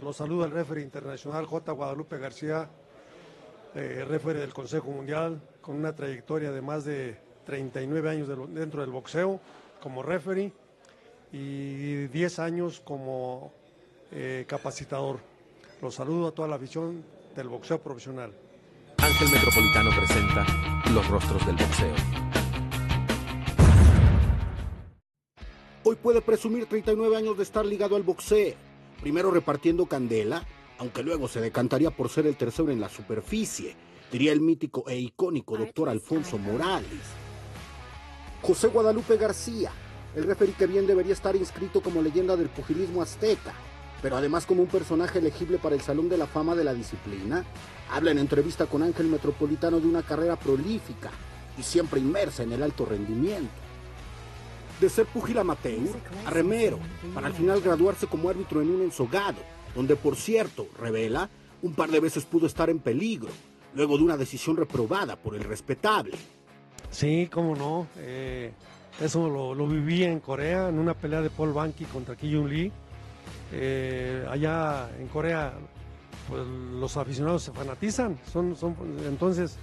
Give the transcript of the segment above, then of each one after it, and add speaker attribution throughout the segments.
Speaker 1: Los saluda el referee internacional J. Guadalupe García, referee del Consejo Mundial, con una trayectoria de más de 39 años dentro del boxeo como referee y 10 años como capacitador. Los saludo a toda la afición del boxeo profesional.
Speaker 2: Ángel Metropolitano presenta Los Rostros del Boxeo.
Speaker 3: Hoy puede presumir 39 años de estar ligado al boxeo, primero repartiendo candela, aunque luego se decantaría por ser el tercero en la superficie, diría el mítico e icónico doctor Alfonso Morales. José Guadalupe García, el referee que bien debería estar inscrito como leyenda del pugilismo azteca, pero además como un personaje elegible para el Salón de la Fama de la disciplina, habla en entrevista con Ángel Metropolitano de una carrera prolífica y siempre inmersa en el alto rendimiento. De ser pugil amateur a remero, para al final graduarse como árbitro en un ensogado, donde por cierto, revela, un par de veces pudo estar en peligro, luego de una decisión reprobada por el respetable.
Speaker 1: Sí, cómo no, eso lo viví en Corea, en una pelea de Paul Banqui contra Ki Jun Lee. Allá en Corea, pues los aficionados se fanatizan, entonces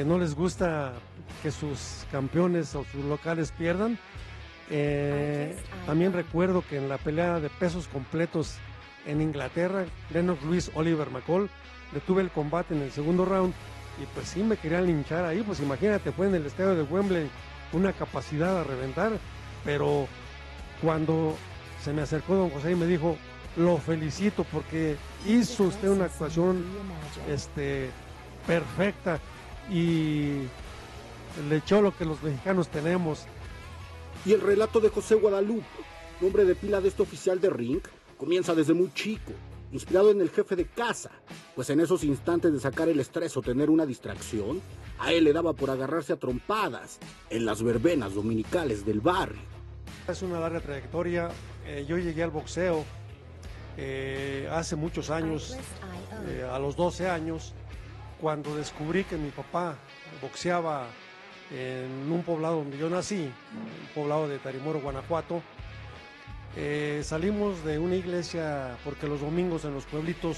Speaker 1: no les gusta que sus campeones o sus locales pierdan. También recuerdo que en la pelea de pesos completos en Inglaterra, Lennox Lewis, Oliver McCall, detuve el combate en el segundo round y pues sí me querían linchar ahí, pues imagínate, fue en el estadio de Wembley, una capacidad a reventar, pero cuando se me acercó don José y me dijo, lo felicito porque hizo usted una actuación perfecta y le echó lo que los mexicanos tenemos.
Speaker 3: Y el relato de José Guadalupe, nombre de pila de este oficial de ring, comienza desde muy chico, inspirado en el jefe de casa, pues en esos instantes de sacar el estrés o tener una distracción, a él le daba por agarrarse a trompadas en las verbenas dominicales del barrio.
Speaker 1: Es una larga trayectoria, yo llegué al boxeo hace muchos años, a los 12 años, cuando descubrí que mi papá boxeaba en un poblado donde yo nací, un poblado de Tarimoro, Guanajuato. Salimos de una iglesia porque los domingos en los pueblitos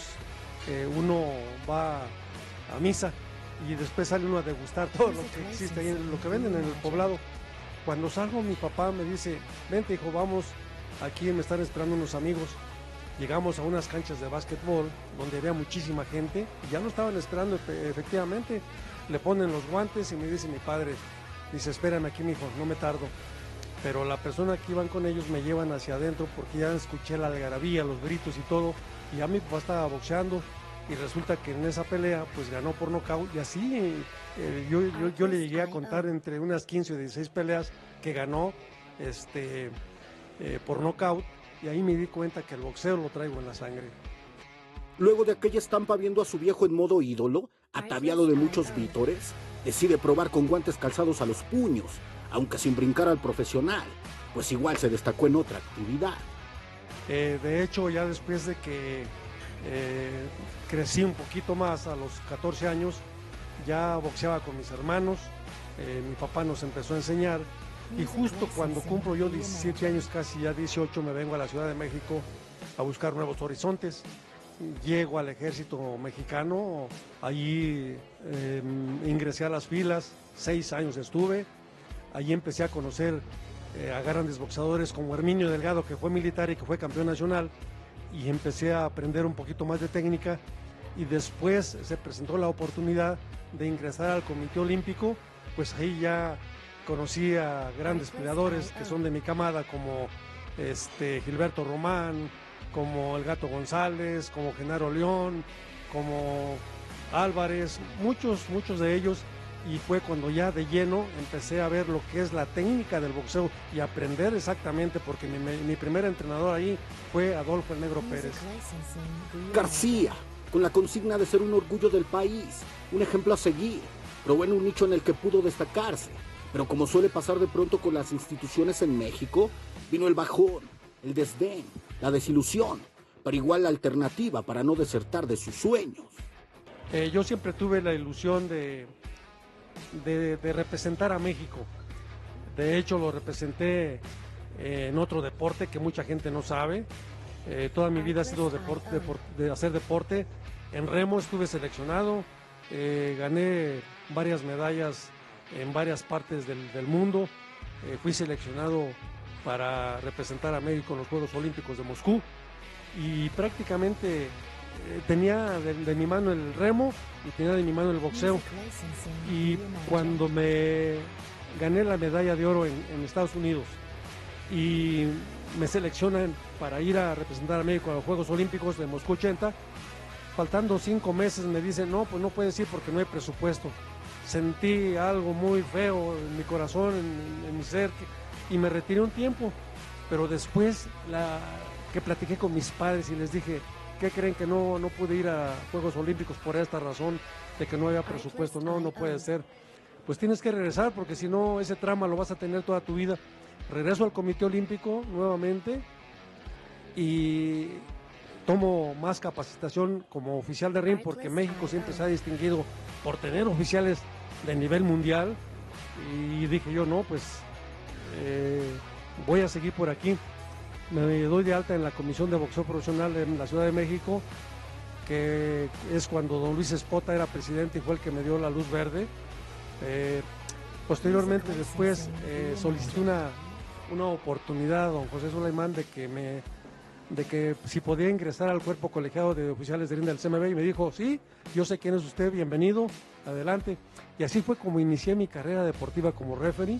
Speaker 1: uno va a misa y después sale uno a degustar todo lo que existe ahí, lo que venden en el poblado. Cuando salgo, mi papá me dice, vente hijo, vamos, aquí me están esperando unos amigos. Llegamos a unas canchas de básquetbol donde había muchísima gente y ya lo estaban esperando efectivamente. Le ponen los guantes y me dice mi padre, dice, espérame aquí, mijo, no me tardo. Pero la persona que iban con ellos me llevan hacia adentro porque ya escuché la algarabía, los gritos y todo, y ya mi papá estaba boxeando y resulta que en esa pelea pues ganó por nocaut y así yo le llegué a contar entre unas 15 o 16 peleas que ganó por nocaut y ahí me di cuenta que el boxeo lo traigo en la sangre.
Speaker 3: Luego de aquella estampa viendo a su viejo en modo ídolo, ataviado de muchos vítores, decide probar con guantes calzados a los puños, aunque sin brincar al profesional, pues igual se destacó en otra actividad.
Speaker 1: De hecho, ya después de que crecí un poquito más, a los 14 años, ya boxeaba con mis hermanos, mi papá nos empezó a enseñar, y justo cuando cumplo yo 17 años, casi ya 18, me vengo a la Ciudad de México a buscar nuevos horizontes. Llego al ejército mexicano, allí ingresé a las filas, 6 años estuve, allí empecé a conocer a grandes boxeadores como Herminio Delgado, que fue militar y que fue campeón nacional, y empecé a aprender un poquito más de técnica, y después se presentó la oportunidad de ingresar al Comité Olímpico, pues ahí ya conocí a grandes peleadores que son de mi camada, como Gilberto Román, como el Gato González, como Genaro León, como Álvarez, muchos de ellos, y fue cuando ya de lleno empecé a ver lo que es la técnica del boxeo y aprender exactamente, porque mi primer entrenador ahí fue Adolfo el Negro Pérez.
Speaker 3: García, con la consigna de ser un orgullo del país, un ejemplo a seguir, probó en un nicho en el que pudo destacarse, pero como suele pasar de pronto con las instituciones en México, vino el bajón, el desdén, la desilusión, pero igual la alternativa para no desertar de sus sueños.
Speaker 1: Yo siempre tuve la ilusión de representar a México. De hecho, lo representé en otro deporte que mucha gente no sabe. Toda mi vida ha sido de hacer deporte. En remo estuve seleccionado, gané varias medallas en varias partes del mundo. Fui seleccionado para representar a México en los Juegos Olímpicos de Moscú y prácticamente tenía de mi mano el remo y tenía de mi mano el boxeo. Y cuando me gané la medalla de oro en Estados Unidos y me seleccionan para ir a representar a México a los Juegos Olímpicos de Moscú 80, faltando 5 meses me dicen, no, pues no puedes ir porque no hay presupuesto. Sentí algo muy feo en mi corazón, en mi ser, y me retiré un tiempo. Pero después que platiqué con mis padres y les dije, ¿qué creen? Que no pude ir a Juegos Olímpicos por esta razón de que no había presupuesto. No puede ser. Pues tienes que regresar porque si no ese trauma lo vas a tener toda tu vida. Regreso al Comité Olímpico nuevamente y tomo más capacitación como oficial de ring porque México siempre se ha distinguido por tener oficiales de nivel mundial y dije yo no, pues voy a seguir por aquí. Me doy de alta en la Comisión de Boxeo Profesional en la Ciudad de México, que es cuando don Luis Espota era presidente y fue el que me dio la luz verde. Posteriormente después solicité una oportunidad a don José Sulaimán de que si podía ingresar al cuerpo colegiado de oficiales de ring del CMB y me dijo, sí, yo sé quién es usted, bienvenido, adelante. Y así fue como inicié mi carrera deportiva como referee.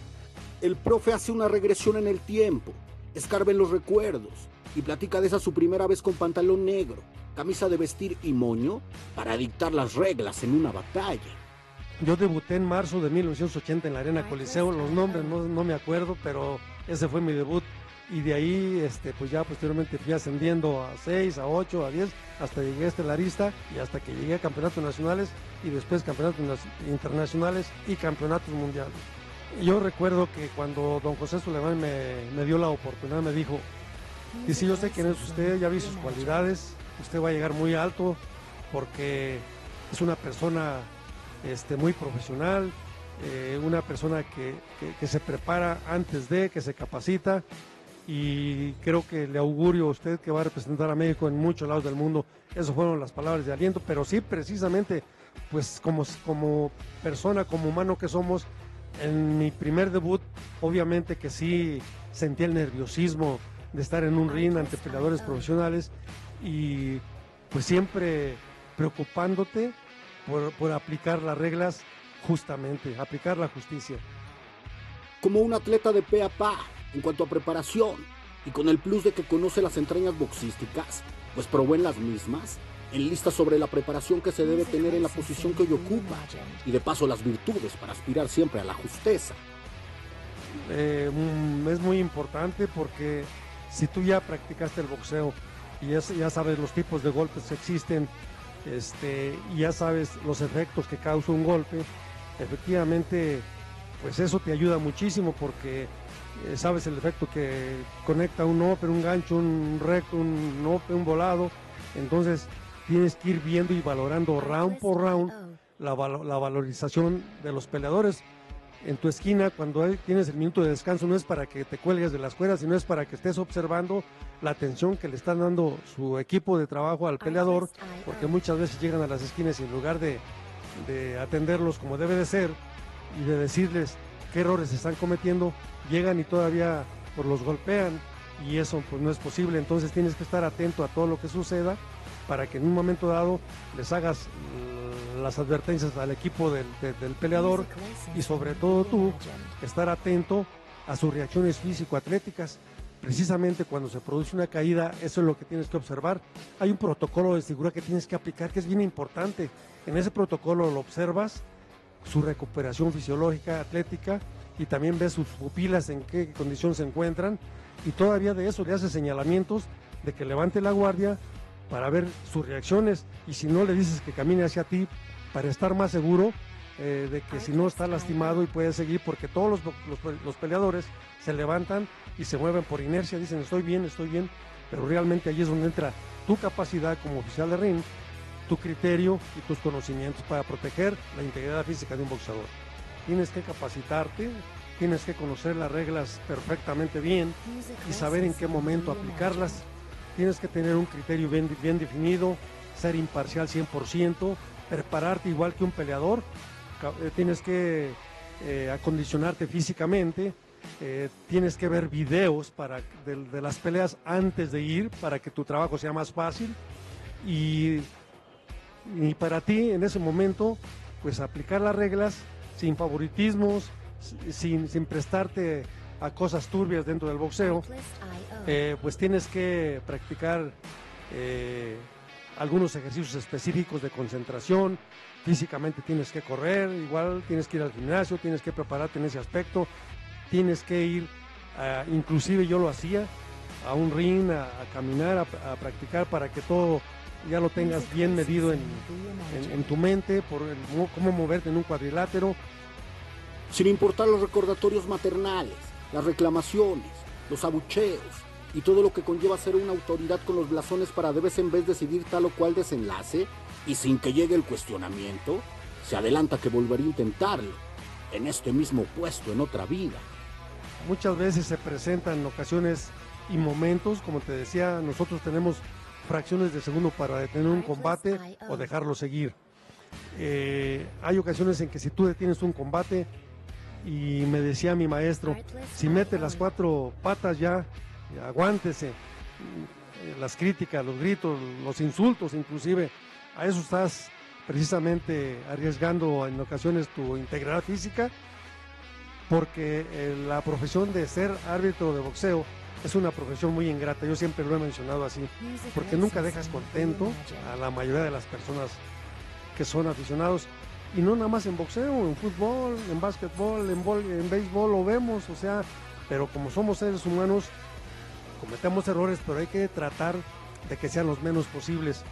Speaker 3: El profe hace una regresión en el tiempo, escarba en los recuerdos y platica de esa su primera vez con pantalón negro, camisa de vestir y moño para dictar las reglas en una batalla.
Speaker 1: Yo debuté en marzo de 1980 en la Arena Coliseo, los nombres no me acuerdo, pero ese fue mi debut. Y de ahí, pues ya posteriormente fui ascendiendo a 6, a 8, a 10, hasta llegué a estelarista y hasta que llegué a campeonatos nacionales y después campeonatos internacionales y campeonatos mundiales. Yo recuerdo que cuando don José Sulaimán me dio la oportunidad, me dijo, dice, yo sé quién es usted, ya vi sus cualidades, usted va a llegar muy alto porque es una persona muy profesional, una persona que se prepara antes que se capacita. Y creo que le augurio a usted que va a representar a México en muchos lados del mundo. Esas fueron las palabras de aliento, pero sí, precisamente, pues como persona, como humano que somos, en mi primer debut, obviamente que sí sentí el nerviosismo de estar en un ring ante peleadores profesionales y pues siempre preocupándote por aplicar las reglas justamente, aplicar la justicia.
Speaker 3: Como un atleta de pe a pa, en cuanto a preparación, y con el plus de que conoce las entrañas boxísticas, pues probó en las mismas, enlista sobre la preparación que se debe tener en la posición que hoy ocupa, y de paso las virtudes para aspirar siempre a la justeza.
Speaker 1: Es muy importante porque si tú ya practicaste el boxeo y ya sabes los tipos de golpes que existen, y ya sabes los efectos que causa un golpe, efectivamente, pues eso te ayuda muchísimo porque sabes el efecto que conecta un upper, un gancho, un recto, un upper, un volado. Entonces tienes que ir viendo y valorando round por round la valorización de los peleadores. En tu esquina, cuando tienes el minuto de descanso, no es para que te cuelgues de las cuerdas, sino es para que estés observando la atención que le están dando su equipo de trabajo al peleador, porque muchas veces llegan a las esquinas y en lugar de atenderlos como debe de ser y de decirles qué errores están cometiendo, llegan y todavía pues, los golpean y eso pues no es posible. Entonces tienes que estar atento a todo lo que suceda para que en un momento dado les hagas las advertencias al equipo del peleador y sobre todo tú estar atento a sus reacciones físico-atléticas. Precisamente cuando se produce una caída, eso es lo que tienes que observar. Hay un protocolo de seguridad que tienes que aplicar que es bien importante. En ese protocolo lo observas, su recuperación fisiológica, atlética, y también ves sus pupilas en qué condición se encuentran, y todavía de eso le haces señalamientos de que levante la guardia para ver sus reacciones, y si no le dices que camine hacia ti para estar más seguro de que si no está lastimado y puede seguir, porque todos los peleadores se levantan y se mueven por inercia, dicen estoy bien, pero realmente allí es donde entra tu capacidad como oficial de ring, tu criterio y tus conocimientos para proteger la integridad física de un boxeador. Tienes que capacitarte, tienes que conocer las reglas perfectamente bien y saber en qué momento aplicarlas tienes que tener un criterio bien definido, ser imparcial 100%, prepararte igual que un peleador, tienes que acondicionarte físicamente, tienes que ver videos de las peleas antes de ir para que tu trabajo sea más fácil y para ti en ese momento pues aplicar las reglas sin favoritismos, sin prestarte a cosas turbias dentro del boxeo. Pues tienes que practicar algunos ejercicios específicos de concentración, físicamente tienes que correr, igual tienes que ir al gimnasio, tienes que prepararte en ese aspecto, tienes que ir, inclusive yo lo hacía, a un ring, a caminar, a practicar para que todo ya lo tengas bien medido en tu mente, por cómo moverte en un cuadrilátero.
Speaker 3: Sin importar los recordatorios maternales, las reclamaciones, los abucheos y todo lo que conlleva ser una autoridad con los blasones para de vez en vez decidir tal o cual desenlace, y sin que llegue el cuestionamiento, se adelanta que volvería a intentarlo, en este mismo puesto, en otra vida.
Speaker 1: Muchas veces se presentan ocasiones y momentos, como te decía, nosotros tenemos fracciones de segundo para detener un combate o dejarlo seguir. Hay ocasiones en que si tú detienes un combate, y me decía mi maestro, si mete las 4 patas ya aguántese, las críticas, los gritos, los insultos inclusive, a eso estás precisamente arriesgando en ocasiones tu integridad física, porque la profesión de ser árbitro de boxeo es una profesión muy ingrata, yo siempre lo he mencionado así, porque nunca dejas contento a la mayoría de las personas que son aficionados, y no nada más en boxeo, en fútbol, en básquetbol, en béisbol lo vemos, o sea, pero como somos seres humanos, cometemos errores, pero hay que tratar de que sean los menos posibles.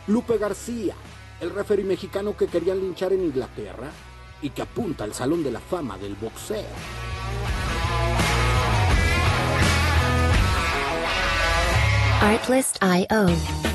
Speaker 3: Lupe García, el referee mexicano que querían linchar en Inglaterra y que apunta al Salón de la Fama del boxeo.
Speaker 4: Artlist.io